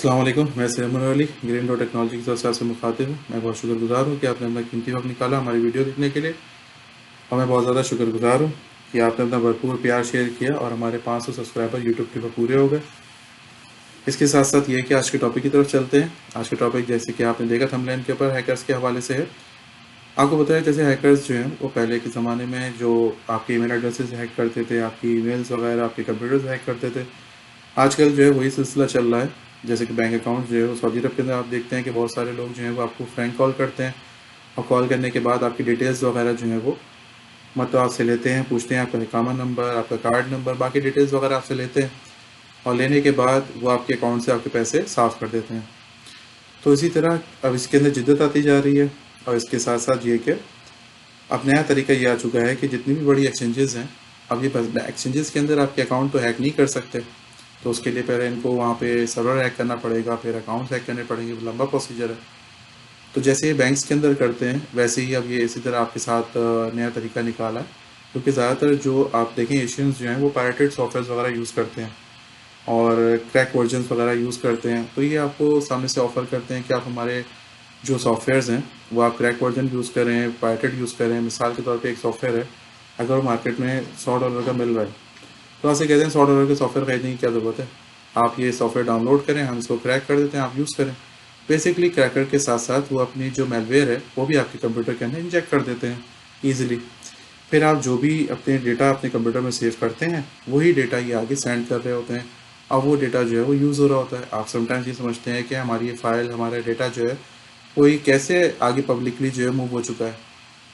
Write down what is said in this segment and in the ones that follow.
अस्सलाम वालेकुम। मैं Syed Ali green dot technology की तरफ से आपसे मुखातिब हूँ। मैं बहुत शुक्रगुजार हूँ कि आपने अपना कीमती वक्त निकाला हमारी वीडियो देखने के लिए, और मैं बहुत ज़्यादा शुक्रगुजार हूँ कि आपने अपना भरपूर प्यार शेयर किया और हमारे 500 सब्सक्राइबर यूट्यूब के ऊपर पूरे हो गए। इसके साथ साथ ये कि आज के टॉपिक की तरफ चलते हैं। आज के टॉपिक जैसे कि आपने देखा थंबनेल के ऊपर हैकर्स के हवाले से है। आपको पता है जैसे हैकर्स जो हैं वो पहले के ज़माने में जो आपके ईमेल एड्रेसेस हैक करते थे, आपकी ईमेल्स वगैरह, आपके कंप्यूटर्स हैक करते थे। आजकल जो है वही सिलसिला चल रहा है। जैसे कि बैंक अकाउंट जो है वो सऊदी अरब के अंदर आप देखते हैं कि बहुत सारे लोग जो हैं वो आपको फ्रैंक कॉल करते हैं, और कॉल करने के बाद आपकी डिटेल्स वगैरह जो है वो मतलब आपसे लेते हैं, पूछते हैं आपका इकामा नंबर, आपका कार्ड नंबर, बाकी डिटेल्स वगैरह आपसे लेते हैं, और लेने के बाद वो आपके अकाउंट से आपके पैसे साफ़ कर देते हैं। तो इसी तरह अब इसके अंदर जिद्दत आती जा रही है, और इसके साथ साथ ये कि अब नया तरीका ये आ चुका है कि जितनी भी बड़ी एक्सचेंजेस हैं, अब ये एक्सचेंजेस के अंदर आपके अकाउंट तो हैक नहीं कर सकते। तो उसके लिए पहले इनको वहाँ पे सर्वर हैक करना पड़ेगा, फिर अकाउंट हैक करने पड़ेंगे, लंबा प्रोसीजर है। तो जैसे ये बैंक्स के अंदर करते हैं वैसे ही अब ये इसी तरह आपके साथ नया तरीका निकाला है। क्योंकि ज़्यादातर जो आप देखें एशियंस जो हैं वो पायरेटेड सॉफ्टवेयर वगैरह यूज़ करते हैं और क्रैक वर्जन्स वगैरह यूज़ करते हैं। तो ये आपको सामने से ऑफ़र करते हैं कि आप हमारे जो सॉफ्टवेयर्स हैं वो आप क्रैक वर्जन यूज़ करें, पायरेटेड यूज़ करें। मिसाल के तौर पे एक सॉफ्टवेयर है, अगर वो मार्केट में $100 का मिल रहा है, तो आपसे कहते हैं $100 के सॉफ्टवेयर खरीदने की क्या ज़रूरत है, आप ये सॉफ्टवेयर डाउनलोड करें, हम इसको क्रैक कर देते हैं, आप यूज़ करें। बेसिकली क्रैकर के साथ साथ वो अपनी जो मैलवेयर है वो भी आपके कंप्यूटर के अंदर इंजेक्ट कर देते हैं ईजिली। फिर आप जो भी अपने डेटा अपने कंप्यूटर में सेव करते हैं वही डेटा ये आगे सेंड कर रहे होते हैं। अब वो डेटा जो है वो यूज़ हो रहा होता है। आप समटाइम्स ये समझते हैं कि हमारी ये फाइल, हमारा डेटा जो है वो ये कैसे आगे पब्लिकली जो है मूव हो चुका है।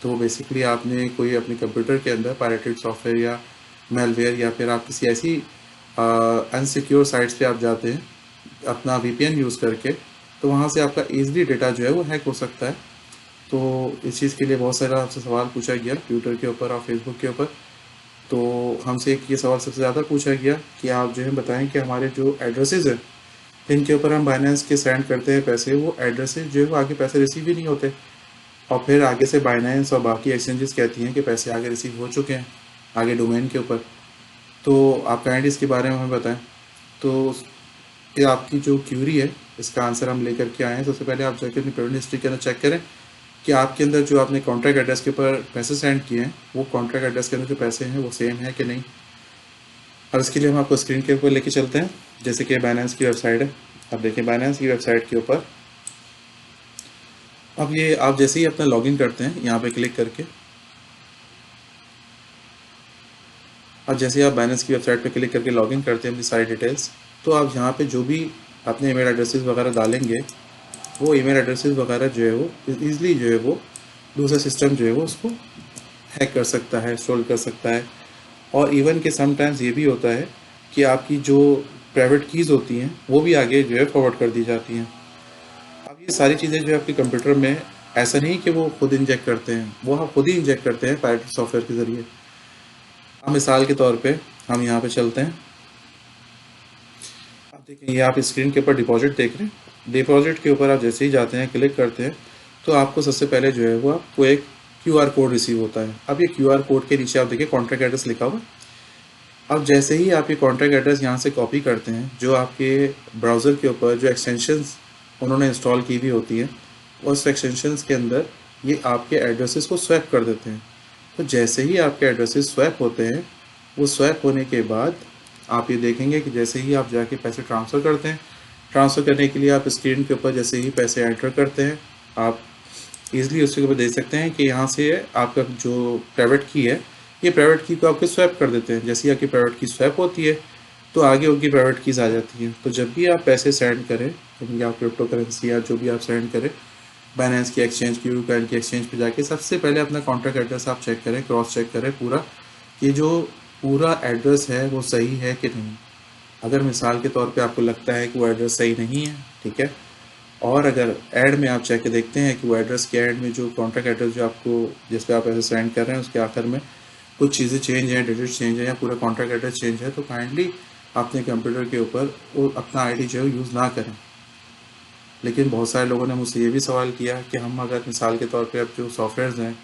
तो बेसिकली आपने कोई अपने कंप्यूटर के अंदर पायरेटेड सॉफ्टवेयर या मेलवेयर, या फिर आप किसी ऐसी अनसिक्योर साइट्स पे आप जाते हैं अपना वीपीएन यूज़ करके, तो वहाँ से आपका ईजिली डेटा जो है वो हैक हो सकता है। तो इस चीज़ के लिए बहुत सारा आपसे सवाल पूछा गया ट्विटर के ऊपर और फेसबुक के ऊपर। तो हमसे एक ये सवाल सबसे ज़्यादा पूछा गया कि आप जो है बताएं कि हमारे जो एड्रेसेस हैं जिनके ऊपर हम बाइनेंस के सेंड करते हैं पैसे, वो एड्रेसेस जो है वो आगे पैसे रिसीव ही नहीं होते, और फिर आगे से बाइनेंस और बाकी एक्सचेंजेस कहती हैं कि पैसे आगे रिसीव हो चुके हैं आगे डोमेन के ऊपर। तो आप काइंडली इसके बारे में हमें बताएं। तो ये आपकी जो क्यूरी है इसका आंसर हम लेकर के आए हैं। सबसे पहले आप जाकर अपनी पेमेंट हिस्ट्री के अंदर चेक करें कि आपके अंदर जो आपने कॉन्ट्रैक्ट एड्रेस के ऊपर पैसे सेंड किए हैं वो कॉन्ट्रैक्ट एड्रेस के अंदर जो पैसे हैं वो सेम है कि नहीं। और इसके लिए हम आपको स्क्रीन के ऊपर लेके चलते हैं। जैसे कि बाइनेंस की वेबसाइट है, अब देखिए बाइनेंस की वेबसाइट के ऊपर अब ये आप जैसे ही अपना लॉगिन करते हैं यहाँ पे क्लिक करके, और जैसे ही आप बाइनेंस की वेबसाइट पे क्लिक करके लॉगिन करते हैं अपनी सारी डिटेल्स, तो आप यहाँ पे जो भी अपने ईमेल एड्रेसेस वगैरह डालेंगे वो ईमेल एड्रेसेस वगैरह जो है वो ईजिली जो है वो दूसरा सिस्टम जो है वो उसको हैक कर सकता है, स्टोल कर सकता है। और इवन के समटाइम्स ये भी होता है कि आपकी जो प्राइवेट कीज़ होती हैं वो भी आगे जो है फॉरवर्ड कर दी जाती हैं। अब ये सारी चीज़ें जो है आपके कंप्यूटर में ऐसा नहीं कि वो खुद इंजेक्ट करते हैं, वो आप खुद ही इंजेक्ट करते हैं पायरेटेड सॉफ्टवेयर के ज़रिए। अब मिसाल के तौर पे हम यहाँ पे चलते हैं। आप देखें ये आप स्क्रीन के ऊपर डिपॉजिट देख रहे हैं। डिपॉजिट के ऊपर आप जैसे ही जाते हैं क्लिक करते हैं तो आपको सबसे पहले जो है वो आपको एक क्यूआर कोड रिसीव होता है। अब ये क्यूआर कोड के नीचे आप देखिए कॉन्ट्रैक्ट एड्रेस लिखा हुआ है। अब जैसे ही आप ये कॉन्ट्रैक्ट एड्रेस यहाँ से कॉपी करते हैं, जो आपके ब्राउज़र के ऊपर जो एक्सटेंशंस उन्होंने इंस्टॉल की हुई होती हैं उस एक्सटेंशंस के अंदर ये आपके एड्रेसेस को स्वैप कर देते हैं। तो जैसे ही आपके एड्रेसेस स्वैप होते हैं, वो स्वैप होने के बाद आप ये देखेंगे कि जैसे ही आप जाके पैसे ट्रांसफ़र करते हैं, ट्रांसफ़र करने के लिए आप स्क्रीन के ऊपर जैसे ही पैसे एंटर करते हैं, आप ईज़िली उसके ऊपर देख सकते हैं कि यहाँ से आपका जो प्राइवेट की है, ये प्राइवेट की को आपके स्वैप कर देते हैं। जैसे ही आपकी प्राइवेट की स्वैप होती है तो आगे उनकी प्राइवेट कीज़ आ जाती हैं। तो जब भी आप पैसे सेंड करें, या आप क्रिप्टो करेंसी या जो भी आप सेंड करें बाइनेंस की एक्सचेंज की, यूकाइन की एक्सचेंज पे जाके सबसे पहले अपना कॉन्ट्रैक्ट एड्रेस आप चेक करें, क्रॉस चेक करें पूरा, ये जो पूरा एड्रेस है वो सही है कि नहीं। अगर मिसाल के तौर पे आपको लगता है कि वो एड्रेस सही नहीं है, ठीक है, और अगर ऐड में आप चेक के देखते हैं कि वो एड्रेस के ऐड में जो कॉन्ट्रैक्ट एड्रेस जो आपको जिस पे आप पैसे सेंड कर रहे हैं उसके आखिर में कुछ चीज़ें चेंज हैं, डिजिट चेंज है या पूरा कॉन्ट्रैक्ट एड्रेस चेंज है, तो काइंडली अपने कंप्यूटर के ऊपर वो अपना आईडी जो है यूज़ ना करें। लेकिन बहुत सारे लोगों ने मुझसे ये भी सवाल किया कि हम अगर मिसाल के तौर पे अब जो सॉफ्टवेयर्स हैं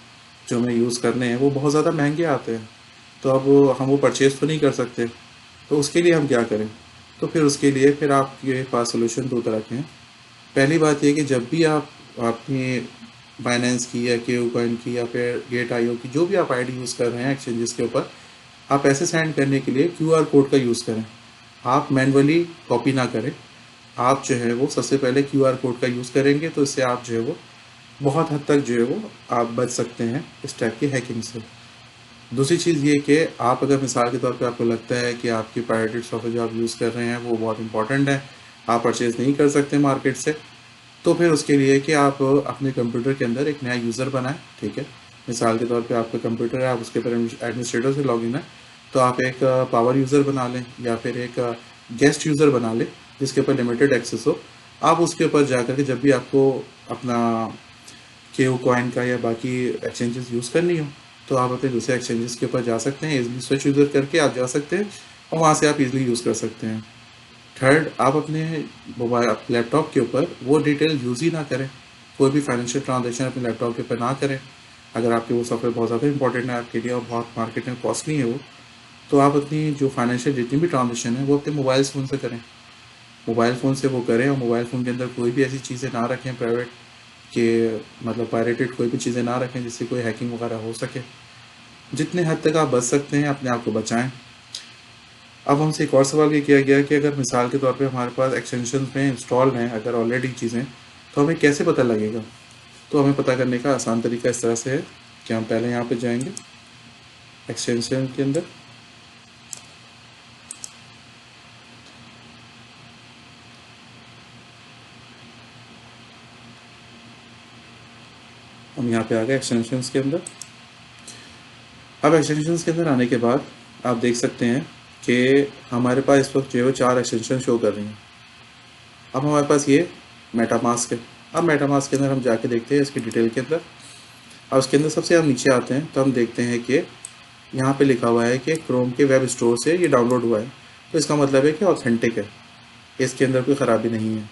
जो हमें यूज़ करने हैं वो बहुत ज़्यादा महंगे आते हैं, तो अब हम वो परचेज़ तो नहीं कर सकते, तो उसके लिए हम क्या करें। तो फिर उसके लिए फिर आपके पास सोल्यूशन दो तरह के हैं। पहली बात ये कि जब भी आप अपनी बाइनेंस की या केयू कॉइन की या फिर गेट आईओ की जो भी आप आईडी यूज़ कर रहे हैं एक्सचेंजेस के ऊपर, आप पैसे सेंड करने के लिए क्यूआर कोड का यूज़ करें। आप मैनुअली कॉपी ना करें, आप जो है वो सबसे पहले क्यूआर कोड का यूज़ करेंगे, तो इससे आप जो है वो बहुत हद तक जो है वो आप बच सकते हैं इस टाइप की हैकिंग से। दूसरी चीज़ ये कि आप अगर मिसाल के तौर पे आपको लगता है कि आपकी पायरेटेड सॉफ्टवेयर जो आप यूज़ कर रहे हैं वो बहुत इंपॉर्टेंट है, आप परचेज़ नहीं कर सकते मार्केट से, तो फिर उसके लिए कि आप अपने कंप्यूटर के अंदर एक नया यूज़र बनाएं। ठीक है, मिसाल के तौर पे आपका कंप्यूटर है, आप उसके ऊपर एडमिनिस्ट्रेटर से लॉगिन है, तो आप एक पावर यूज़र बना लें या फिर एक गेस्ट यूज़र बना लें जिसके ऊपर लिमिटेड एक्सेस हो। आप उसके ऊपर जा कर के जब भी आपको अपना केयू कॉइन का या बाकी एक्सचेंजेस यूज़ करनी हो, तो आप अपने दूसरे एक्सचेंजेस के ऊपर जा सकते हैं, इजीली स्विच यूज़र करके आप जा सकते हैं और वहाँ से आप इजीली यूज़ कर सकते हैं। थर्ड, आप अपने मोबाइल लैपटॉप के ऊपर वो डिटेल यूज़ ही ना करें, कोई भी फाइनेंशियल ट्रांजेक्शन अपने लैपटॉप के ऊपर ना करें। अगर आपके वो सॉफ्टवेयर बहुत ज़्यादा इंपॉर्टेंट है आपके लिए और बहुत मार्केट में कॉस्टली है वो, तो आप अपनी जो फाइनेंशियल जितनी भी ट्रांजेक्शन है वो अपने मोबाइल फ़ोन से करें। मोबाइल फ़ोन से वो करें और मोबाइल फ़ोन के अंदर कोई भी ऐसी चीज़ें ना रखें प्राइवेट, कि मतलब पायरेटेड कोई भी चीज़ें ना रखें जिससे कोई हैकिंग वगैरह हो सके। जितने हद तक आप बच सकते हैं अपने आप को बचाएं। अब हमसे एक और सवाल ये किया गया कि अगर मिसाल के तौर पे हमारे पास एक्सटेंशन में इंस्टॉल हैं अगर ऑलरेडी चीज़ें, तो हमें कैसे पता लगेगा? तो हमें पता करने का आसान तरीका इस तरह से है कि हम पहले यहाँ पे जाएंगे एक्सटेंशन के अंदर, हम यहाँ पे आ गए एक्सटेंशंस के अंदर। अब एक्सटेंशंस के अंदर आने के बाद आप देख सकते हैं कि हमारे पास इस वक्त जो है 4 एक्सटेंशन शो कर रही हैं। अब हमारे पास ये मेटामास्क है। अब मेटामास्क के अंदर हम जाके देखते हैं इसकी डिटेल के अंदर। अब उसके अंदर सबसे हम नीचे आते हैं तो हम देखते हैं कि यहाँ पे लिखा हुआ है कि क्रोम के वेब स्टोर से ये डाउनलोड हुआ है, तो इसका मतलब है कि ऑथेंटिक है, इसके अंदर कोई ख़राबी नहीं है।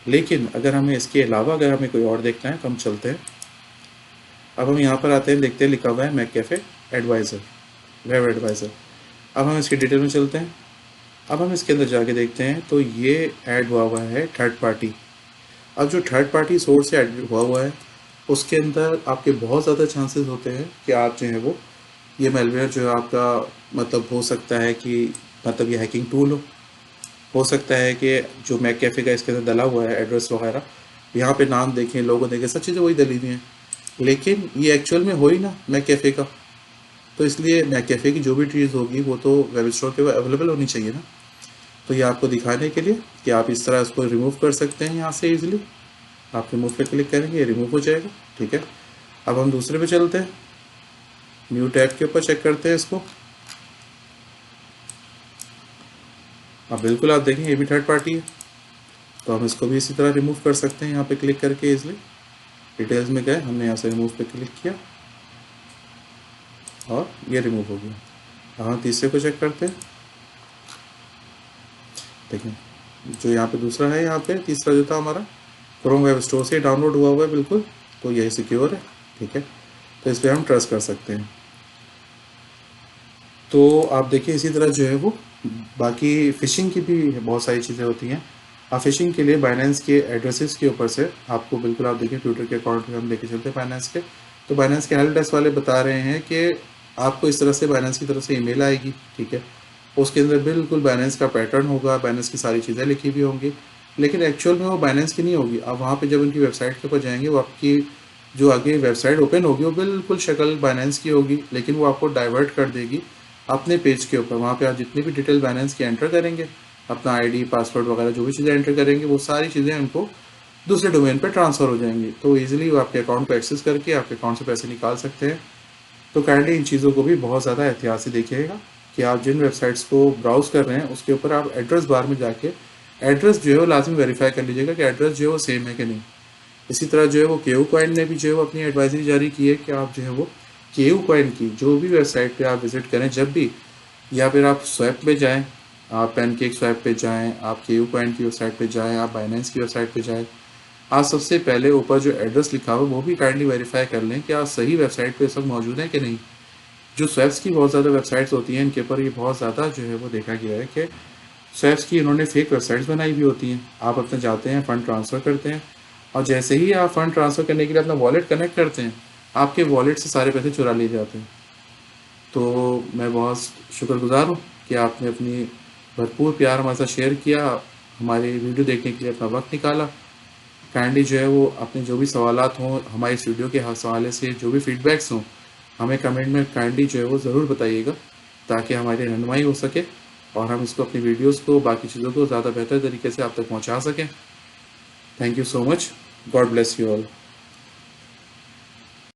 लेकिन अगर हमें इसके अलावा अगर हमें कोई और देखना है तो हम चलते हैं। अब हम यहाँ पर आते हैं, देखते हैं लिखा हुआ है मैककेफे एडवाइज़र, वेब एडवाइज़र। अब हम इसकी डिटेल में चलते हैं। अब हम इसके अंदर जाके देखते हैं तो ये ऐड हुआ है थर्ड पार्टी। अब जो थर्ड पार्टी सोर्स से ऐड हुआ है उसके अंदर आपके बहुत ज़्यादा चांसेस होते हैं कि आप जो है वो ये मेलवेयर जो है आपका मतलब हो सकता है कि मतलब ये हैकिंग टूल हो सकता है कि जो मैककेफे का इसके अंदर डला हुआ है एड्रेस वगैरह, यहाँ पे नाम देखें, लोगों देखें, सब चीज़ें वही डली हुई हैं, लेकिन ये एक्चुअल में हो ही ना मैककेफे का। तो इसलिए मैककेफे की जो भी चीज़ होगी वो तो वेब स्टोर के अवेलेबल होनी चाहिए ना। तो ये आपको दिखाने के लिए कि आप इस तरह इसको रिमूव कर सकते हैं यहाँ से इजीली। आप रिमूव पे क्लिक करेंगे, ये रिमूव हो जाएगा। ठीक है, अब हम दूसरे पे चलते हैं, न्यू टैब के ऊपर चेक करते हैं इसको। अब बिल्कुल आप देखें ये भी थर्ड पार्टी है, तो हम इसको भी इसी तरह रिमूव कर सकते हैं यहाँ पे क्लिक करके इजीली। डिटेल्स में गए, हमने यहाँ से रिमूव पे क्लिक किया और ये रिमूव हो गया। अब हम तीसरे को चेक करते हैं। देखें जो यहाँ पे दूसरा है, यहाँ पे तीसरा जो था हमारा क्रोम वेब स्टोर से डाउनलोड हुआ है बिल्कुल, तो यही सिक्योर है। ठीक है, तो इस पर हम ट्रस्ट कर सकते हैं। तो आप देखिए इसी तरह जो है वो बाकी फ़िशिंग की भी बहुत सारी चीज़ें होती हैं। आप फ़िशिंग के लिए बाइनेंस के एड्रेसेस के ऊपर से आपको बिल्कुल आप देखिए ट्विटर के अकाउंट में हम लेके चलते हैं बाइनेंस के, तो बाइनेंस के हेल्प डेस्क वाले बता रहे हैं कि आपको इस तरह से बाइनेंस की तरफ से ईमेल आएगी। ठीक है, उसके अंदर बिल्कुल बाइनेंस का पैटर्न होगा, बाइनेंस की सारी चीज़ें लिखी हुई होंगी, लेकिन एक्चुअल में वो बाइनेंस की नहीं होगी। आप वहाँ पे जब उनकी वेबसाइट के ऊपर जाएंगे, वो आपकी जो आगे वेबसाइट ओपन होगी वो बिल्कुल शक्ल बाइनेंस की होगी, लेकिन वो आपको डाइवर्ट कर देगी अपने पेज के ऊपर। वहाँ पे आप जितनी भी डिटेल बाइनेंस की एंटर करेंगे, अपना आईडी पासवर्ड वगैरह जो भी चीज़ें एंटर करेंगे, वो सारी चीज़ें उनको दूसरे डोमेन पर ट्रांसफ़र हो जाएंगी। तो ईजिली वो आपके अकाउंट को एक्सेस करके आपके अकाउंट से पैसे निकाल सकते हैं। तो काइंडली इन चीज़ों को भी बहुत ज़्यादा एहतियात से देखिएगा कि आप जिन वेबसाइट्स को ब्राउज़ कर रहे हैं उसके ऊपर आप एड्रेस बार में जाके एड्रेस जो है वो लाजमी वेरीफाई कर लीजिएगा कि एड्रेस जो है वो सेम है कि नहीं। इसी तरह जो है वो केयू कॉइन ने भी जो है वो अपनी एडवाइजरी जारी की है कि आप जो है वो केयू कॉइन की जो भी वेबसाइट पे आप विज़िट करें जब भी, या फिर आप स्वैप पे जाएं, आप पैनकेक स्वैप पे जाएं, आप केयू कॉइन की वेबसाइट पे जाएं, आप बाइनेंस की वेबसाइट पे जाएं, आप सबसे पहले ऊपर जो एड्रेस लिखा हुआ वो भी काइंडली वेरीफाई कर लें कि आप सही वेबसाइट पे सब मौजूद हैं कि नहीं। जो स्वैप्स की बहुत ज़्यादा वेबसाइट्स होती हैं इनके ऊपर ये बहुत ज़्यादा जो है वो देखा गया है कि सैप्स की इन्होंने फेक वेबसाइट्स बनाई हुई होती हैं। आप अपने जाते हैं, फ़ंड ट्रांसफ़र करते हैं और जैसे ही आप फ़ंड ट्रांसफ़र करने के लिए अपना वॉलेट कनेक्ट करते हैं, आपके वॉलेट से सारे पैसे चुरा लिए जाते हैं। तो मैं बहुत शुक्रगुज़ार हूँ कि आपने अपनी भरपूर प्यार हमारे साथ शेयर किया, हमारी वीडियो देखने के लिए अपना वक्त निकाला। काइंडली जो है वो अपने जो भी सवालात हों हमारी इस वीडियो के हवाले से, जो भी फीडबैक्स हों, हमें कमेंट में काइंडली जो है वो ज़रूर बताइएगा, ताकि हमारी रहनुमाई हो सके और हम इसको अपनी वीडियोस को, बाकी चीज़ों को ज़्यादा बेहतर तरीके से आप तक पहुंचा सकें। Thank you so much. God bless you all.